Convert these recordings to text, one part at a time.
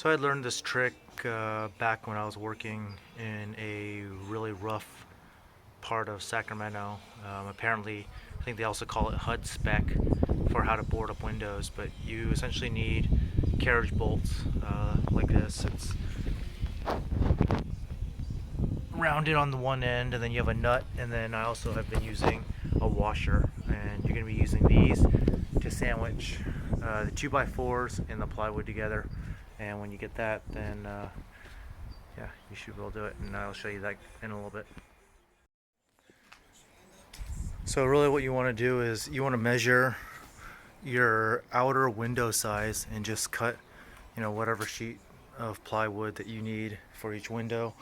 So I learned this trick back when I was working in a really rough part of Sacramento. Apparently, I think they also call it HUD-spec for how to board up windows, but you essentially need carriage bolts like this. It's rounded on the one end, and then you have a nut, and then I also have been using a washer, and you're going to be using these to sandwich the 2x4s and the plywood together. And when you get that, then yeah, you should be able to do it, and I'll show you that in a little bit. So really what you want to do is you want to measure your outer window size and just cut, whatever sheet of plywood that you need for each window.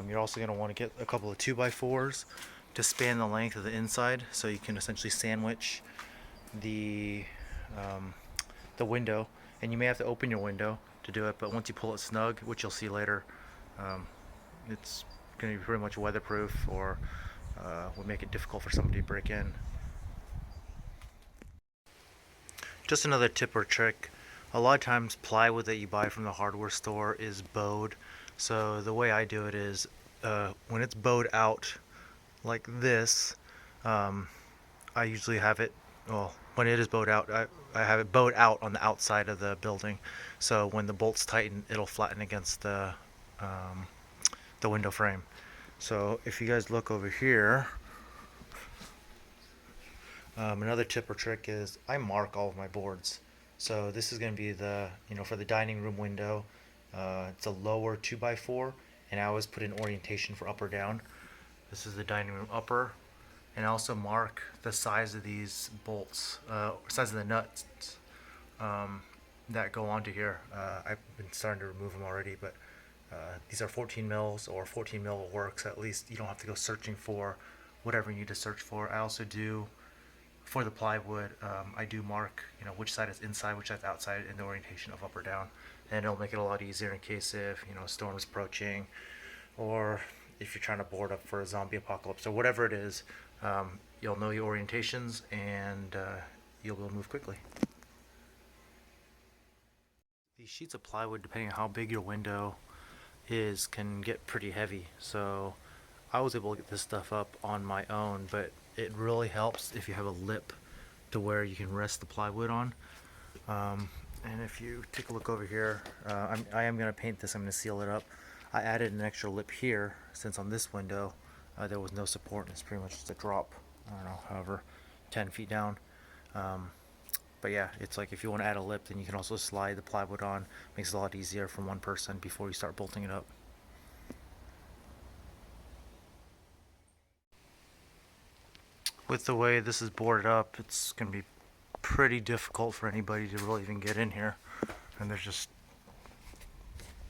You're also going to want to get a couple of 2x4s to span the length of the inside, so you can essentially sandwich the window. And you may have to open your window to do it, but once you pull it snug, which you'll see later, it's going to be pretty much weatherproof, or would make it difficult for somebody to break in. Just another tip or trick: a lot of times plywood that you buy from the hardware store is bowed. So the way I do it is when it's bowed out like this, I usually have it, well, when it is bowed out, I have it bowed out on the outside of the building, so when the bolts tighten, it'll flatten against the window frame. So if you guys look over here, another tip or trick is I mark all of my boards. So this is going to be the, for the dining room window, it's a lower 2x4, and I always put in orientation for up or down. This is the dining room upper, and I also mark the size of these bolts, size of the nuts that go onto here. I've been starting to remove them already, but these are 14 mils, or 14 mil works. At least you don't have to go searching for whatever you need to search for. I also do, for the plywood, I do mark, which side is inside, which side is outside, in the orientation of up or down, and it'll make it a lot easier in case if a storm is approaching, or if you're trying to board up for a zombie apocalypse, or whatever it is. You'll know your orientations, and you'll be able to move quickly. These sheets of plywood, depending on how big your window is, can get pretty heavy. So I was able to get this stuff up on my own, but it really helps if you have a lip to where you can rest the plywood on. And if you take a look over here, I am going to paint this. I'm going to seal it up. I added an extra lip here since on this window there was no support, and it's pretty much just a drop, I don't know, however 10 feet down. But yeah, it's like if you want to add a lip, then you can also slide the plywood on. Makes it a lot easier for one person before you start bolting it up. With the way this is boarded up, it's going to be pretty difficult for anybody to really even get in here, and there's just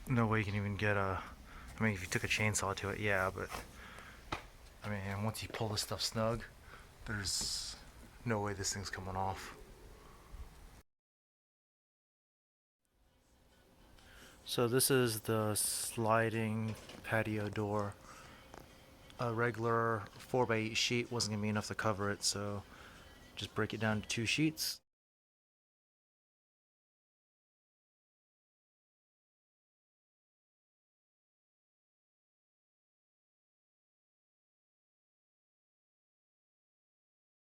no way you can even get I mean, if you took a chainsaw to it, yeah, but I mean, once you pull this stuff snug, there's no way this thing's coming off. So this is the sliding patio door. A regular 4x8 sheet wasn't going to be enough to cover it, so just break it down to 2 sheets.